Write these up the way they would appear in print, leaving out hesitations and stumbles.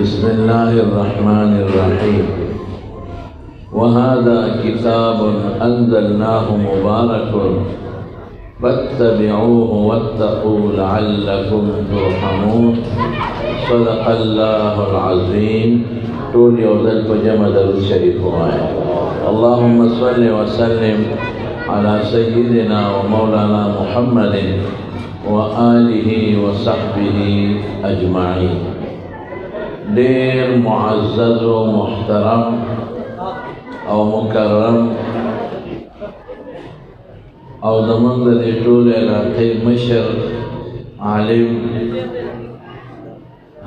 बिस्मिल्लाहिर्रहमानिर्रहीम। वहादा किताबुन अंज़लनाहु मुबारकुन फत्तबिऊहु वत्तक़ू लअल्लकुम तुरहमून। सदक़ल्लाहुल अज़ीम। टोल यौज़ल को जमा दरूद शरीफ हुआए। अल्लाहुम्मा सल्लि व सल्लिम अला सय्यिदिना व मौलाना मुहम्मदिन व आलिहि व सहबिहि अजमाइन। ढेर मुअज़्ज़ज़ व मुहतरम और मुकर्रम और ज़मंग दे टोल इलाक़े मशर आलिम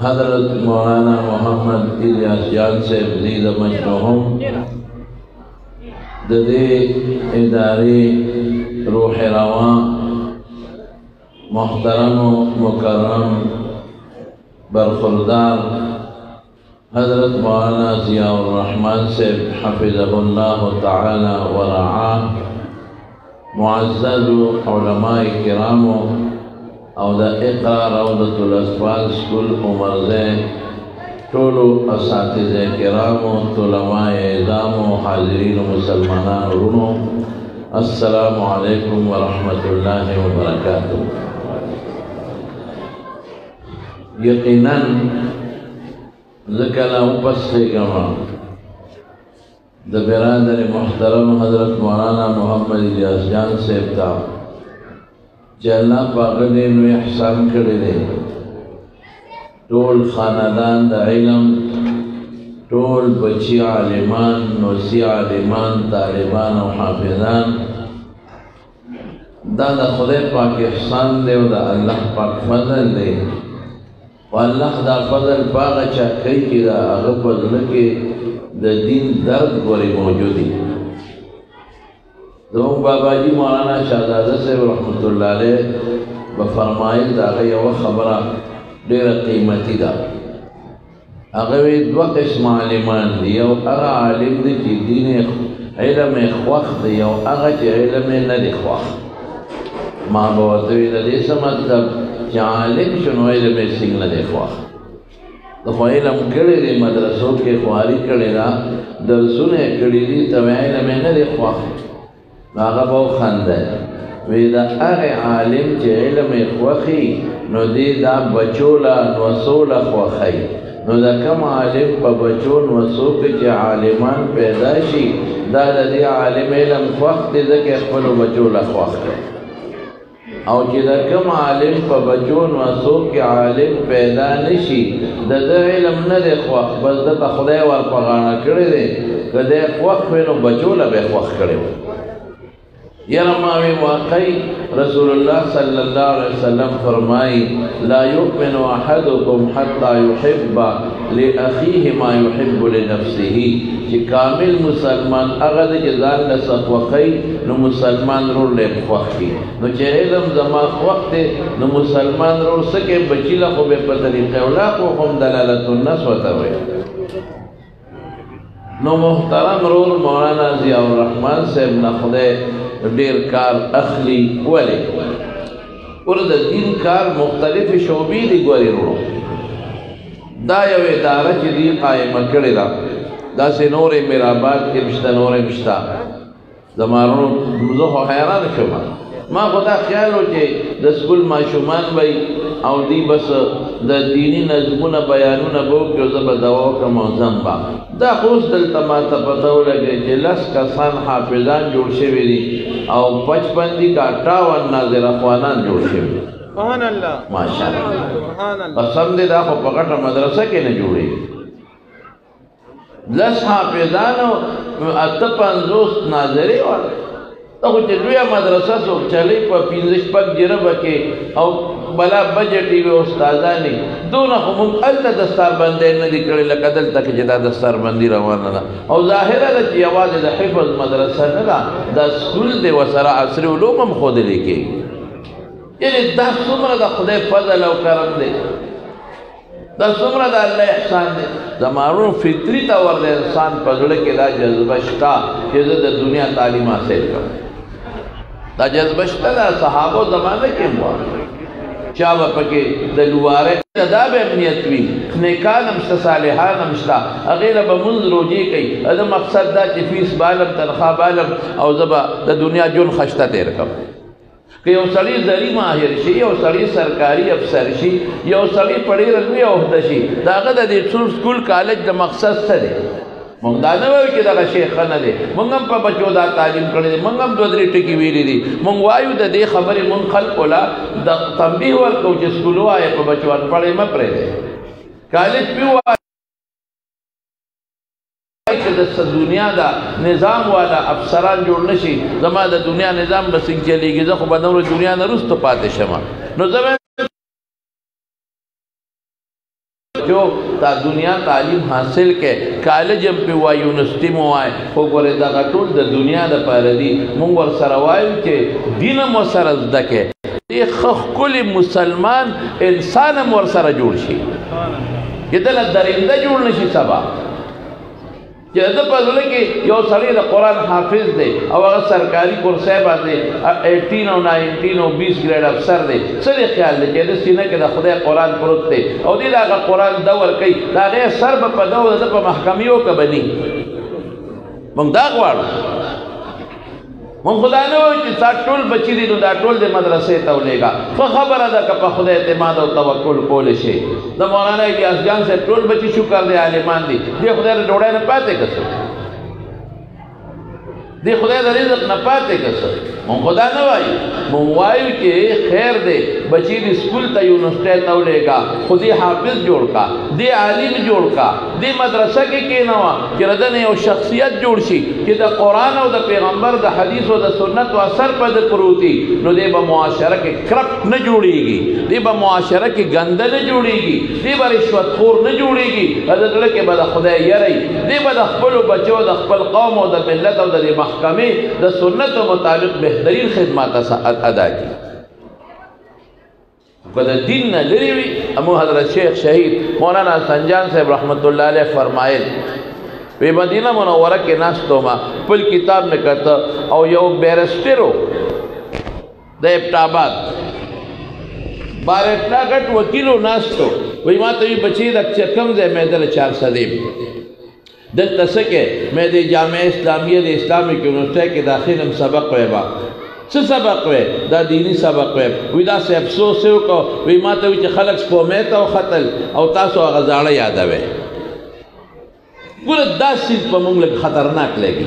हज़रत मौलाना मोहम्मद इलियास जान से ज़ीद मजरूहम दे इदारे रूह रवा मुहतरम मुकर्रम बरखुरदार हज़रत मौलाना ज़ियाउर रहमान से हफ़िज़हुल्लाह तआला व रआह, मुअज़्ज़ज़ उलमाए किराम और द इक़रा रौदतुल अत्फ़ाल स्कूल उमरज़े टोलो असातिज़े किराम तुलमाए इज़ाम हाज़िरीन मुसलमानान रुनो, अस्सलामु अलैकुम व रहमतुल्लाहि व बरकातुहू। यकीनन ज़कला उपस्थित गमा द बिरादर मुहतरम हज़रत मौलाना मोहम्मद इलियास जान साहब था जल्ला पागले में एहसान करे दे टोल खानदान द इल्म टोल बच्ची आलिमान नौसी आलिमान तालिबान और हाफिजान दा खुदा पाक एहसान दे व अल्लाह पाक फजल दे व अल्लाह दा फजल पाग चा कई कि दा अगर फजल के द दीन दर्द गोरे मौजूदी तो बाबा जी मौलाना शाहजादा से रहमतुल्लाह अलैह बफरमाइल दा गया व खबरा ढेर कीमती दा अगर दो किस्म आलिमान दी और अगर आलिम दी कि दीन इल्म ख्वाख दी और अगर इल्म न दी ख्वाख माँ बहुत दे मतलब आलिम शुनो इल्म सिंह न दे ख्वाख तो इल्म कड़े दे मदरसों के ख्वारी कड़े दा दरसुने कड़ी दी तब इल्म न दे ख्वाख आगा बहु खंद है वेदा अरे आलिम चे इल्म ख्वाखी नो दे दा बचोला नवसोला ख्वाखी नो दा कम आलिम पा बचो नवसो के चे आलिमान पैदाशी दा दे आलिम इल्म ख्वाख दे दके खपलो बचोला ख्वाख और जिधर कम आलिम पर बचो नसो के आलिम पैदा नशी दद इल्म न दे ख्वाख बस द खुदा वर पगाना करे दे कदे ख्वाख में बचो लबे ख्वाख करे यरमावे वाकई रसूलुल्लाह सल्लल्लाहु अलैहि वसल्लम फरमाई ला युमिनु अहदुकुम हत्ता युहिब्बा li अखीहि मा युहिब्बु लिनफ्सिही कि कामिल मुसलमान अगर जजान न सख्वखई न मुसलमान रो ले ख्वाखी न चेलम जमा वक्त न मुसलमान रो सके बचिला को बे तरीके औला को हम दलालतुन नस वतवे नो मुहतरम रोल मौलाना ज़ियाउर रहमान से न खुदे ढेर कार अखली वले और दीन कार मुख्तलिफ शोबी दी गोरी रो दा यो इदारा ची दी कायम करे दा से नूरे मेरा बात के मिश्ता नूरे मिश्ता जमारों मुझे हैरान शुमा माँ खुदा ख्याल हो के द स्कूल माशुमान भाई और दी बस द दीनी नज़मुना बयानुना बो के जब दवाओं का मौजम बा दा खुश दल तमाता पता हो लगे जिलस का सान हाफिजान जोड़ से भी और 55 का 58 नाज़िर अख़वानान जोड़ से भी माशाअल्लाह कसम दे दा को पकड़ मदरसा के न जोड़े लस हाफिजान अतपंजोस नाज़िरे वाला तो कुछ दुया मदरसा सो चले पर पिंजिश पक जिरब के और बला बजटी वे उस्तादानी दोनों हम अल्लाह दस्तार बंदे न दिखले लकदल तक जदा दस्तार बंदी रवाना ना और ज़ाहिरा द आवाज द हिफ्ज मदरसा ना द स्कूल दे वसरा असर उलूम हम खुद लेके यानी द सुमरा द खुदा फजल और करम दे द सुमरा द अल्लाह एहसान दे जमारों फितरी तवर दे इंसान पजड़े के दा जज्बा के द दुनिया तालीम हासिल कर दा जज्बा दा सहाबो ज़माने के हुआ چا به پکې د لواره دا به امنیت وي نیکان هم شته صالحان هم شته هغې له به مونځ روجې کوي د مقصد دا چې فیس بالم تنخواه بالم او زه به د دنیا ژوند خشته تېر کړم که یو سړی زري ماهر شي یو سړی سرکاري افسر شي یو سړی په ډېره لویه عهده شي د هغه د دې سکول کالج د مقصد څه دی مونږ دا نه وایو چې دغه شی ښه نه دی مونږ هم په بچو دا تعلیم کړی دی مونږ هم دوه درې ټکي ویلي دي مونږ وایو د دې خبرې مونږ خلکو له د تنبیه ورکوو چې سکول ووایه په بچو انپړی مه پرېږدئ کالج پې ووایه چې د دنیا دا نظام والا افسران جوړ نشي زما د دنیا نظام به څنګه چلېږي زه خو به نور دنیا نه وروسته پاتې شم نو زه جو تا دنیا تعلیم حاصل کې کالج هم پې وایي یونیورسټي مو وایي خو ګورې دغه ټول د دنیا دپاره دي مونږ ورسره وایو چې دین هم ورسره زده کې دې ښه ښکلي مسلمان انسان هم ورسره جوړ شي چې دله درنده جوړ نه شي سبا چې د په زړه کې یو سړی د قرآن حافظ دی او هغه سرکاري کرسی باندې 18 او 19 او 20 ګریډ افسر دی څه دې خیال دی چې د سینه کې د خدای قرآن پروت دی او دې د هغه قرآن دور کوي د هغې سر به په دور ده په محکمې وکړه به ني موږ دا غواړو مونږ خو دا نه وایو چې ستا ټول بچي دي نو دا ټول د مدرسې ته ولېږه ښه خبره ده که په خدای اعتماد او توکل کولی شي د مولانا الیاس جان صاحب ټول بچي شکر دی عالمان دي دې خدای د ډوډۍ نه پاتې که څه دې خدای د رزق نه پاتې که څه مونږ خو دا نه وایو مونږ وایو چې خیر دی بچي دې سکول ته یونیورسټۍ ته ولېږه خو دې حافظ جوړ کا دې عالم جوړ کا دې مدرسه کې کېنوه چې د نه یو شخصیت جوړ شي چې د قرآن او د پیغمبر د حدیث او د سنت اثر په ده پروت وي نو دې به معاشره کې کرپټ نه جوړېږي دې به معاشره کې ګنده نه جوړېږي دې به رشوتخور نه جوړېږي د زړه کې به د خدای یری دې به د خپلو بچو د خپل قوم او د ملت او د دې محکمې د سنتو مطابق بهترین خدمات ادا کړي که د دین نه لرې وي امو حضرت شیخ شهید مولانا حسن جان صاحب رحمت الله علیه فرمایل وی مدینه منوره کې ناستو ما خپل کتاب مې کته او یو بیرسټر و د ابټاباد بارټنا ګټ وکیلو ناستو وی ما ته وی بچی د کم ځای مې دله 400 دلته څه کې مې د جامعه اسلامیه د اسلامي یونیورسټۍ کې داخل هم سبق ویبا څه سبق وی دا دینی سبق وی وی دا سه افسوس وکړو وی ما ته وی چې خلک سپومې ته وختل او تاسو هغه زاړه یادوي ګوره دا سیز په موږ لږ خطرناک لګي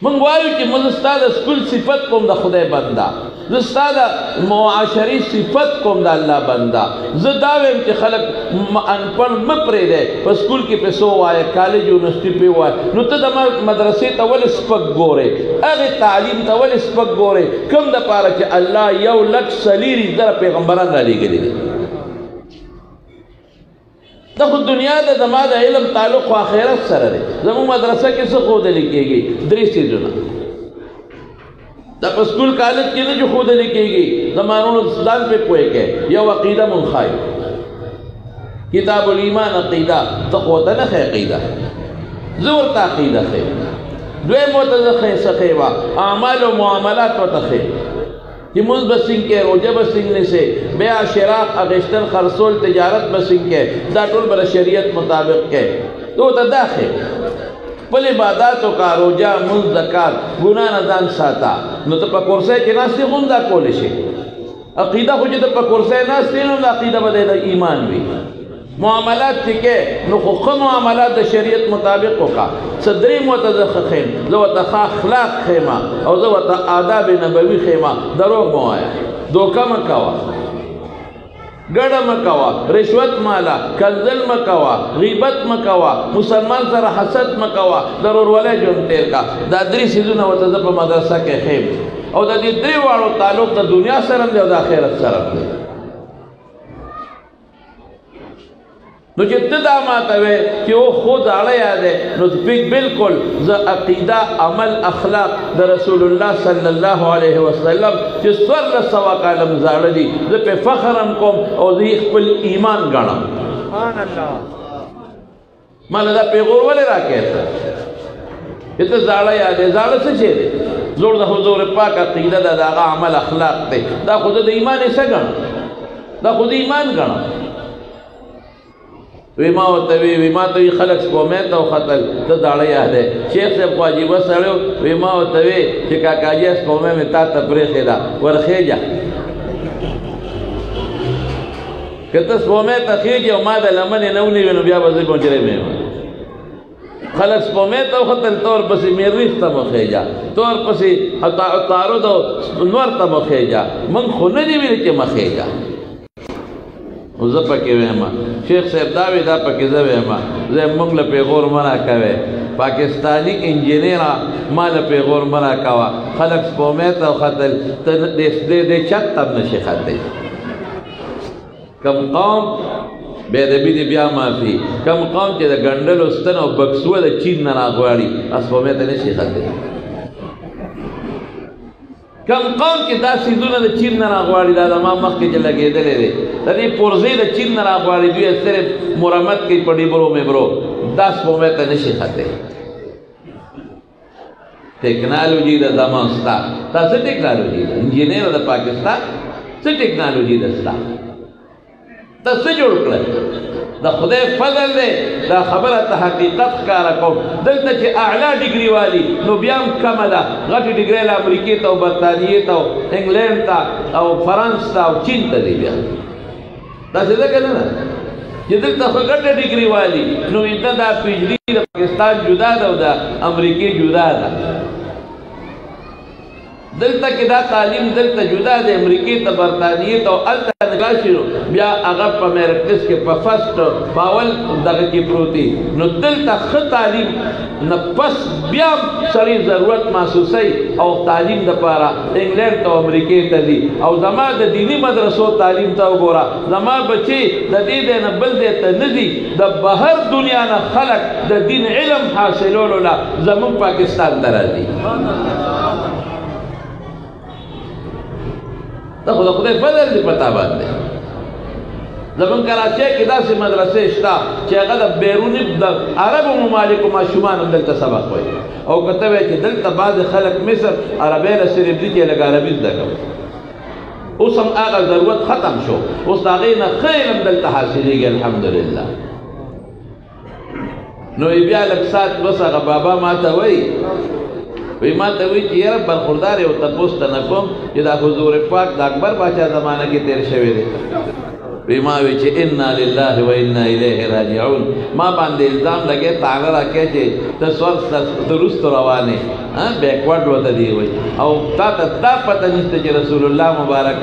موږ وایو چې موږ ستا د سکول صفت کوم د خدای بنده زه ستا د معاشري صفت کوم د الله بنده زه دا وایم چې خلک انپړ مه پرېږدی په سکول کې پې څه ووایه کالج یونیورسټي پې ووایه نو ته د مدرسې ته ولې سپک ګورې هغې تعلیم ته ولې سپک ګورې کوم دپاره چې الله 1,40,000 پیغمبران رالیږلي دي دا خو دنیا ده زما د علم تعلق خو آخرت سره دی زموږ مدرسه کې څه ښودلی کېږي 3 څیزونه دا په سکول کالج کې نه چې ښودلی کېږي زمانونو ځان پې پوه کې یو عقیده مونږ ښایو کتاب الایمان عقیده ته خو ورته نه ښې عقیده زه ورته عقیده ښیم دویم ورته زه ښې څه ښیمه اعمال او معاملات ورته ښیم کہ مز بسنگ کے روجہ بسنگ نے سے بیع شراق اغشتن خرسول تجارت بسنگ کے دا ټول بر شریعت مطابق کے تو تداخل بل عباداتو کا روجہ مز زکات گناہ ندان ساتا نو تو پا کرسے کے ناستی غندا کولے شے عقیدہ خو چې په کرسے ناستی نو عقیدہ بدے دا ایمان بھی معاملات چکے نو خو معاملات دا شریعت مطابق ہوکا صدری متزخ خیم زو تا اخلاق خیمہ او زو تا آداب نبوی خیمہ دروغ موایا دوکا مکوا گڑا مکوا رشوت مالا کنزل مکوا غیبت مکوا مسلمان سر حسد مکوا ضرور والے جون تیر کا دا دری سیزون و تزپ مدرسہ کے خیم او دا دی دری وارو تعلق دا دنیا سرم دے او دا خیرت سرم دے نو چې ته دا ماته وې چې او خود اړه یادې نو بالکل زه عقیده عمل اخلاق د رسول الله صلی الله علیه وسلم چې څوارلس سوه کاله م زاړه دي زه پې فخر هم کوم او زه خپل ایمان ګڼم سبحان الله ماله دا پیغور ولې راکې ته ته زاړه یادې زاړه څه شی دی زوړ د حضور پاک عقیده ده د هغه عمل اخلاق دی دا خو زه د ایمان یې څه ګڼم دا خود ایمان ګڼه وی ما ورته وی ما ته وی خلک سپومې ته وختل ته داړه یادې شیخ صاحب خو عجیبه سړی وی ما ورته وی چې کاکاجي سپومې مې تا ته پرېښې ده ورخېږه که ته سپومې ته خېږې او ما د لمنې نه ونیوې نو بیا به زه ګونجرې مې یم خلک سپومې ته وختل تور پسې مریخ ته مو خېږه تور پسې عطارد او نور ته مو خېږه موږ خو نه دي ویلي چې مه خېږه زه پکې وایم شیخ صاحب دا وی دا پکې زه وایم زه موږ له پیغور مه راکوې پاکستاني انجینیره ما له پیغور مه راکوه خلک سپومې ته وختل ته د چت ته هم نشي ختلی کم قوم بے ادبی دی بیا معافی کم قوم چې د ګنډلو ستن او بکسوه د چین نه راغواړي سپومې ته نشي ختلی کم قوم چې دا سیزونه د چین نه راغواړي دا د ما مخکې چې لګېدلی دی د دې پرزې د چین نه راغواړي دوی صرف مرمت کوي په ډیبرو میبرو دا سپومې ته نشي ختلی ټیکنالوجي د زمان ستا دا څه ټیکنالوجي ده انجینیر د پاکستان څه ټیکنالوجي ده ستا ته څه جوړ کړل د خدای فضل دی دا خبره ته حقیقت ښکاره کوم دلته چې اعلی ډګري والي نو بیا هم کمه ده غټې ډګرۍ له امریکې ته او برطانیې ته او انګلینډ ته او فرانس ته او چین ته دی بیا داسې ده که نه ده چې دلته خو غټه ډګري والي نو دا پي ایچ ډي د پاکستان جدا ده او د امریکې جدا ده دلته کې دا تعلیم دلته جدا دی امریکې ته برطانیې ته او هلته نگاه شي نو بیا هغه په میرکز کې په فسټ په اول دغه کې پروت دي نو دلته ښه تعلیم نه پس بیا سړي ضرورت محسوسوي او تعلیم دپاره انګلینډ ته او امریکې ته ځي او زما د دیني مدرسو تعلیم ته وګوره زما بچي د دې ځای نه بل ځای ته نه ځي د بهر دنیا نه خلک د دین علم حاصلولو له زموږ پاکستان ته راځي دا خو د خدای فضل دی په تا باندې زموږ کراچۍ کې داسې مدرسې شته چې هغه د بیروني د عربو ممالکو ماشومان هم دلته سبق وایي او که ته وایې چې دلته بعضې خلک مصر عربۍ نه صرف دي چې لږ عربي زده کوي اوس هم هغه ضرورت ختم شو اوس د هغې نه ښه علم دلته حاصلېږي الحمدلله نو بیا لږ ساعت بس هغه بابا ما ته وایي وی ما ته وی چې یاره برخوردار یو تپوس ته نه کوم چې دا حضور پاک د اکبر باچا زمانه کې تیر شوی دی وی ما وی چې انا لله و انا الیه راجعون ما باندې الزام لګی تاغه راکې چې ته سورس درست روانې بیکورډ وته دی وی او تا ته دا پته نشته چې رسول الله مبارک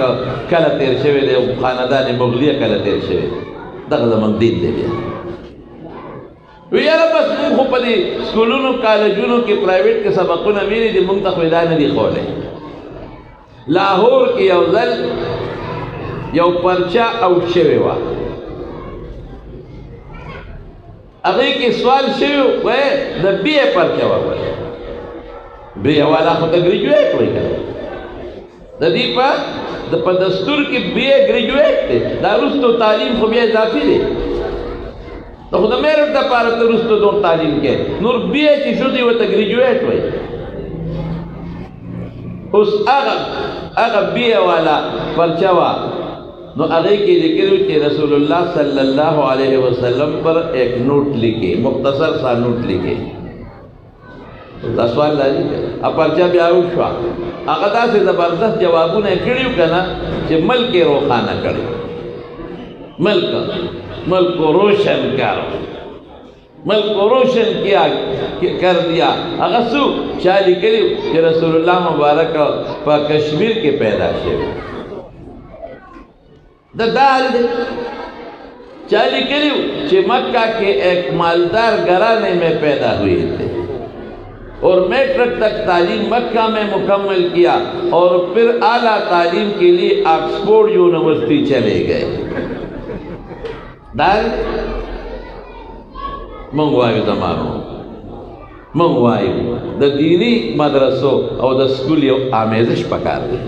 کله تیر شوی دی او خاندان مغلیه کله تیر شوی دغه زمونږ دین دی بیا وی یاره بس مونږ خو په دې سکولونو کالجونو کې پرایویټ کې سبقونه ویلي دي مونږ ته خو دا نه دي ښولی لاهور کې یو ځل یو پرچه اوټ شوې وه هغې کې سوال شوی وی د بی اے پرچه وه بی اے والا خو ته ګریجویټ وایي که د دې په دستور کې بی اے ګریجویټ دی دا وروستو تعلیم خو بیا اضافي دی دا خو د میرټ دپاره ته وروستو نور تعلیم کې نور بی اے چې شو دی ورته ګریجویټ وایي اوس هغه بی اے والا پرچه وه نو هغې کې لیکلي چې رسول الله صلی الله علیه وسلم پر ایک نوٹ لکھے مختصر سا نوٹ لکھے دا سوال لازم دی پرچه بیا وشوه هغه داسې زبردست جوابونه یې کړي که نه چې ملک یې روښانه کړی ملک کو روشن کیا کر دیا هغه څوک چا لیکلي چې رسول الله مبارک په کشمیر کې پیدا شوی دا حال دی چا لیکلي چې مکہ کے ایک مالدار گھرانے میں پیدا ہوئے تھے اور میٹرک تک تعلیم مکہ میں مکمل کیا اور پھر اعلیٰ تعلیم کے لیے آکسفورڈ یونیورسٹی چلے گئے دار منگوائیو زمانو منگوائیو دا دینی مدرسو او دا سکولیو آمیزش پکار دی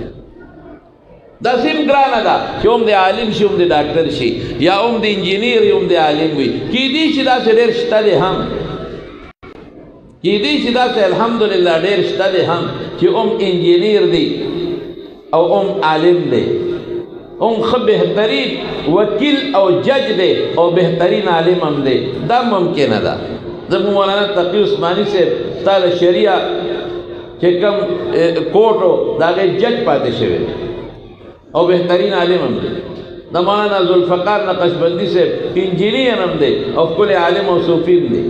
دا سیم گرانه دا چې هم د عالم شي هم د ډاکټر شي یا هم د انجینیر هم د عالم وي کیدی چې داسې ډېر شته دی هم کیدی چې داسې الحمدلله ډېر شته دی هم چې هم انجینیر دی او هم عالم دی उन ख बेहतरीन वकील और जज दे और बेहतरीन आलिम हम दे, दा मुमकिन अदा। जब मौलाना तकी उस्मानी से ताल शरिया के कम कोर्ट हो दागे जज पाते शेवे और बेहतरीन आलिम हम दे। द मौलाना जुल्फ़कार नक़शबंदी से इंजीनियर हम दे और कुल आलिम और सूफीन दे।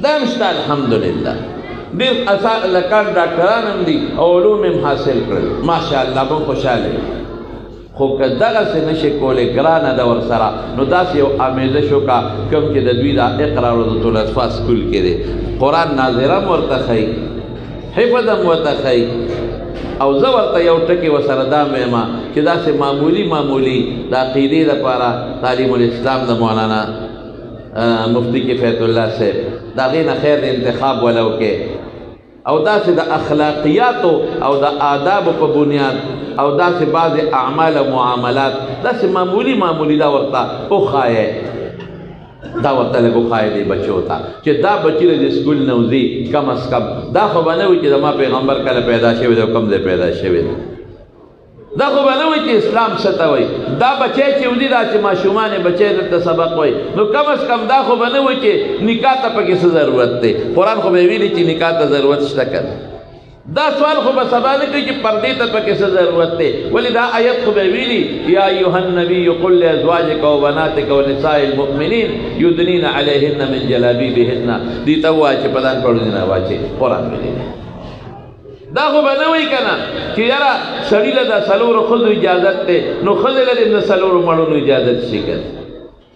दमश्ता अल्हम्दुलिल्लाह दिल असा लकान डॉक्टरान हम दी और उलूम हासिल कर माशाअल्लाह को खुशहाल है। खूब दगा से नशे कोले ग्राना दवर सरा नुदास यो आमेज़शों का कम के दद्वीदा इक़रा रदतुल अत्फ़ा स्कूल के दे कुरान नाज़िरम वर्तख़ई हिफ़ज़म वर्तख़ई और ज़बरत यो टके व सरदाम वेमा किदा से मामूली दा क़ीदे दा पारा तालीमुल इस्लाम दा मौलाना मुफ्ती किफ़ायतुल्लाह से दागी न खैर इंतखाब वालों के अवदा से द अखलाकियात और द आदाब पर बुनियाद अवदा से बाज़ आमाल मुआमलात दा से मामूली दा वर्ता ओ खाए दा वर्ता लगो खाए दे बच्चे होता कि दा बच्ची रे स्कूल नौजी कम अज कम दा खबने हुई कि दमा पैगम्बर कल पैदा शेवे दो कम दे पैदा शेवे दा खबने हुई कि इस्लाम सता हुई दा बच्चे चौदी दा चे माशुमान बच्चे द सबक हुई नो कम अज कम दा खबने हुई कि निकाह तक की ज़रूरत है। कुरान को बेवीली कि निकाह त ज़रूरत शकर दा सवाल को बसबाने कि पर्दे तक की ज़रूरत है। वली दा आयत को बेवीली या अय्युहन नबी कुल अज़वाजिका व बनातिका व निसाइल मुमिनीन युदनीना अलैहिन्ना मिन जलाबीबिहिन्ना दी तवा चे प्रदान कर देना वाचे कुरान में दा को बने हुई कहना कि यारा सड़ी लदा सलोर खुद इजाजत थे नो खुद लदे सलोर मड़ो नो इजाजत शिकन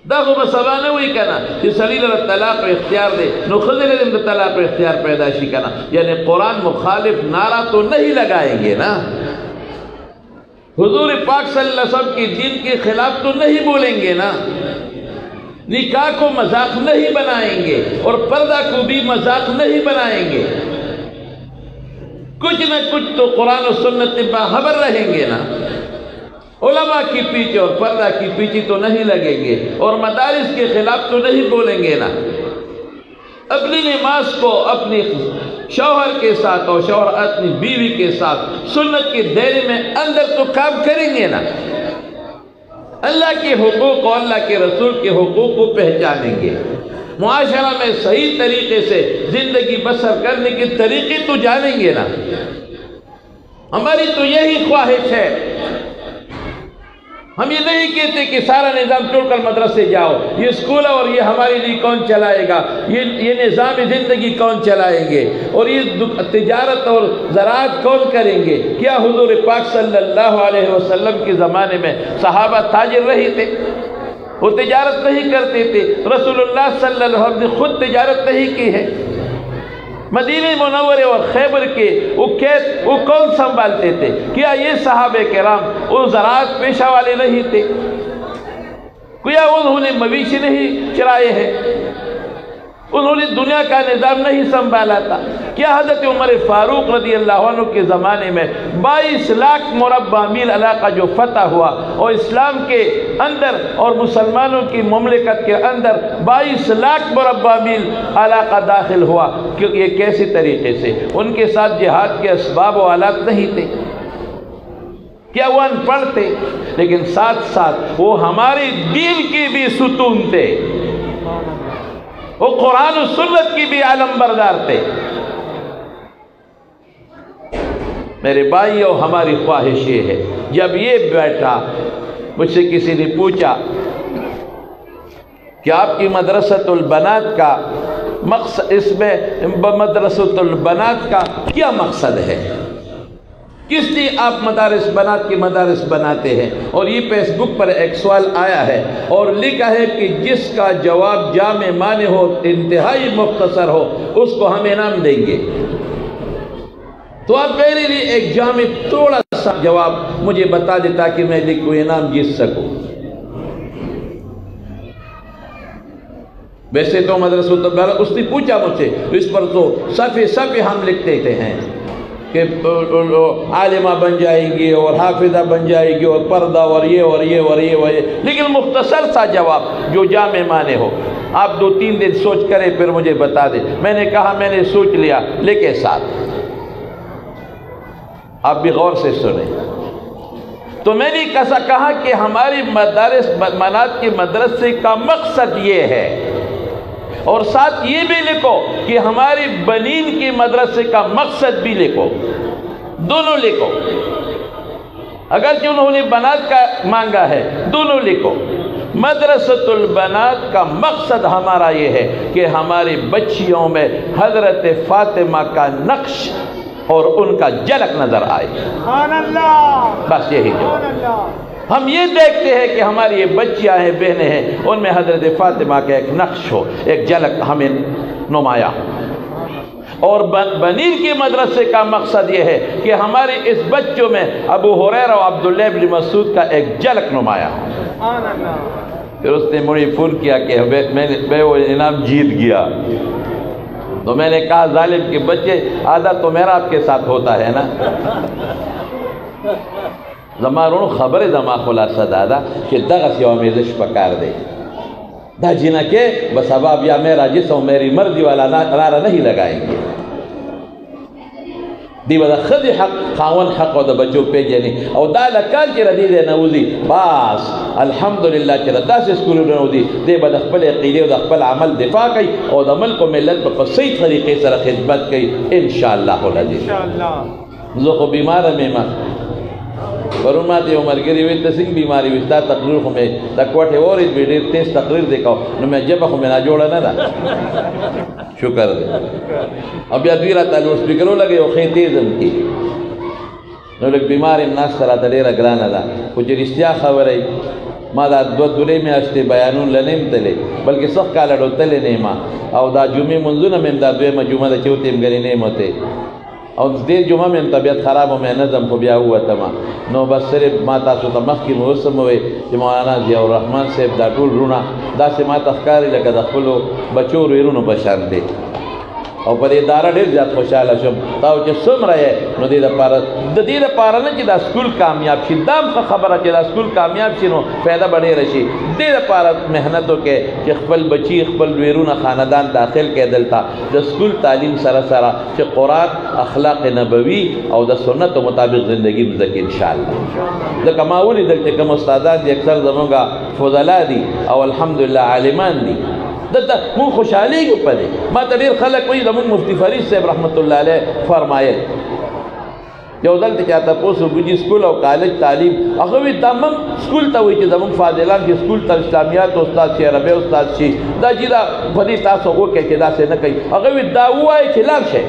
दा को बसबाने हुई कहना कि सड़ी लदा तलाक इख्तियार दे नो खुद लदे तलाक इख्तियार पैदा शिकना। यानी कुरान मुखालिफ नारा तो नहीं लगाएंगे ना, हुजूर पाक सल्लल्लाहु अलैहि वसल्लम की दीन के खिलाफ तो नहीं बोलेंगे ना, निकाह को मजाक नहीं बनाएंगे और पर्दा को भी मजाक नहीं बनाएंगे। कुछ न कुछ तो कुरान और सुन्नत पे खबर रहेंगे ना। उलमा की पीछे और पर्दा की पीछे तो नहीं लगेंगे और मदारिस के खिलाफ तो नहीं बोलेंगे ना। अपनी नमाज को अपनी शौहर के साथ और शौहर अपनी बीवी के साथ सुन्नत के दायरे में अंदर तो काम करेंगे ना। अल्लाह के हुकूक और अल्लाह के रसूल के हुकूक को पहचानेंगे। मुआशरा में सही तरीके से जिंदगी बसर करने के तरीके तो जानेंगे ना। हमारी तो यही ख्वाहिश है। हम ये नहीं कहते कि सारा निज़ाम छोड़कर मदरसे जाओ, ये स्कूल और ये हमारे लिए कौन चलाएगा, ये निज़ाम ज़िंदगी कौन चलाएंगे और ये तिजारत और ज़राअत कौन करेंगे। क्या हुजूर पाक सल्लल्लाहु अलैहि वसल्लम के ज़माने में सहाबा ताजिर रहे थे, वो तिजारत नहीं करते थे। रसूलुल्लाह सल्लल्लाहु अलैहि वसल्लम खुद तिजारत नहीं की है। मदीने मुनव्वरे और खैबर के वो कौन संभालते थे? क्या ये सहाबे किराम वो ज़राअत पेशा वाले नहीं थे? क्या उन्होंने मवेशी नहीं चराए हैं? उन्होंने दुनिया का निज़ाम नहीं संभाला था? क्या हज़रत उमर फारूक रज़ी अल्लाह अन्हु के ज़माने में 22 लाख मुरब्बा मील इलाका जो फतह हुआ और इस्लाम के अंदर और मुसलमानों की मुमलिकत के अंदर 22 लाख मुरब्बा मील इलाका दाखिल हुआ, क्योंकि ये कैसे तरीके से उनके साथ जिहाद के असबाब व आलात नहीं थे। क्या वो अनपढ़ थे? लेकिन साथ साथ वो हमारे दीन के भी सुतून थे, वो कुरान और सुन्नत की भी आलम बरदार थे। मेरे भाइयों, हमारी ख्वाहिश ये है, जब ये बैठा मुझसे किसी ने पूछा कि आपकी मदरसतुल बनात का मकसद, इसमें मदरसतुल बनात का क्या मकसद है, किस लिए आप मदारिस बनात के मदारिस बनाते हैं? और ये फेसबुक पर एक सवाल आया है और लिखा है कि जिसका जवाब जामे माने हो, इंतहाई मुख्तसर हो, उसको हम इनाम देंगे। तो आप मेरे लिए एक जामे थोड़ा सा जवाब मुझे बता दे ताकि मैं कोई इनाम जीत सकूं। वैसे तो मदरसा उसने पूछा मुझसे, इस पर तो सफ़े हम लिख देते हैं कि आलिमा बन जाएंगी और हाफिजा बन जाएगी और पर्दा और ये और ये और ये और ये, लेकिन मुख्तसर सा जवाब जो जामे माने हो। आप 2-3 दिन सोच करें फिर मुझे बता दें। मैंने कहा मैंने सोच लिया, लेके साथ आप भी गौर से सुने तो मैंने कैसा कहा कि हमारी मदारिस बनात के मदरसे का मकसद ये है, और साथ ये भी लिखो कि हमारी बनीन के मदरसे का मकसद भी लिखो, दोनों लिखो। अगरचे उन्होंने बनात का मांगा है, दोनों लिखो। मदरसतुल बनात का मकसद हमारा ये है कि हमारी बच्चियों में हजरत फातिमा का नक्श और उनका झलक नजर आए। बस यही जो हम ये देखते हैं कि हमारी ये बच्चियां हैं, बहनें हैं, उनमें हजरत फातिमा का एक नक्श हो, एक झलक हमें नुमाया हो। और बनीर के मदरसे का मकसद ये है कि हमारे इस बच्चों में अबू हुरैरा और अब्दुल्लाह इब्न मसूद का एक झलक नुमाया हो। फिर उसने मुझे फ़ोन किया कि मैं वो इनाम जीत गया। तो मैंने कहा जालिम के बच्चे, आधा तो मेरा आपके साथ होता है ना। जमारों खबर जमा खुलासा दादा कि दगा से आमेज़श पकार दे दा जिना के बस अब या मेरा जिस्म मेरी मर्जी वाला नारा नहीं लगाएंगे। दी बदा खुद हक खावन हक और बच्चों पे जनी और दाल काल के रदी दे नऊदी बस अल्हम्दुलिल्लाह के रदा से स्कूल नऊदी दे बदा खपल अकीदे और खपल अमल दिफा कई और अमल को मिलत पर सही तरीके से खिदमत कई इंशाअल्लाह जो को बीमार में मा वरुमाते उमर गिरी हुई तसिंग बीमारी विस्ता तकरीर को में तकवटे और इस वीडियो तेज तकरीर देखो न मैं जब को में ना जोड़ा ना शुक्र दे अब या दूसरा तालु स्पीकरों लगे वो खे तेज उनकी नो लोग बीमार नाश करा तलेरा ग्राना दा कुछ रिश्तिया खबर है मादा दो दुरे में अस्ते बयानून लनेम तले बल्कि सब काला डो तले नहीं माँ और दा जुमे मंजूर में दा दुए मजुमा दा चौथे में गरी नहीं मते और दे जुमा में तबीयत खराब हो में नज़म को ब्याह हुआ तमा नो बस सिर्फ माता सो तमख की मौसम हुए कि मौलाना ज़ियाउर रहमान साहब दा टूल रूना दा से माता फ़कारी लगा दखलो बच्चों रोनो बशान दे और पर इदारा ढेर ज़्यादा खुशहाल शम ताऊ जो सुम रहे नो दे पारा न कि दा स्कूल कामयाब शी दाम का खबर है कि दा स्कूल कामयाब शी नो फ़ायदा बढ़े रशी दे पारा मेहनतों के कि खपल बच्ची खपल वेरून ख़ानदान दाखिल के दलता द स्कूल तालीम सरा सरा कि कुरान अखलाक नबवी और द सुन्नत मुताबिक ज़िंदगी गुज़र इंशाअल्लाह द कमाउली दल के कम उस्तादान दी अक्सर जमोगा फुज़ला दी और अल्हम्दुलिल्लाह आलिमान दी दत्ता मुँह खुशहाली के ऊपर है माँ तबीर खलक कोई दमुन मुफ्ती फरीद साहब रहमतुल्लाह अलैह फरमाए जो दल ते चाहता पोसो बुझी स्कूल और कॉलेज तालीम अगवी तमाम स्कूल ता हुई कि दमुन फाजिलान के स्कूल ता इस्लामियात उस्ताद शी अरबे उस्ताद शी दा जिला फरी तासो वो के दा से न कई अगवी दा हुआ है खिलाफ है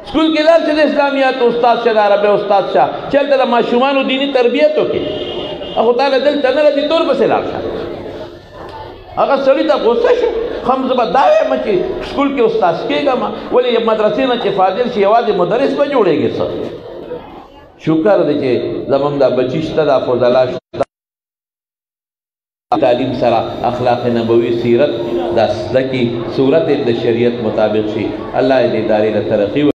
स्कूल के लाल से इस्लामियात उस्ताद शाह अरबे उस्ताद शाह चलते दा माशूमान दीनी तरबियत के अखो ताला दिल तनर दी तौर पर से लाशा अगर सड़ी तक गुस्सा शो हम जब दावे मची स्कूल के उस्ताद के गमा बोले ये मदरसे न के फाजिल शी आवाज मुदरिस पर जोड़ेंगे सर शुक्र देखिए जमम दा बचिश्ता दा फौजला तालीम सरा अखलाक नबवी सीरत दस की सूरत शरीयत मुताबिक शी अल्लाह ने दारी तरक्की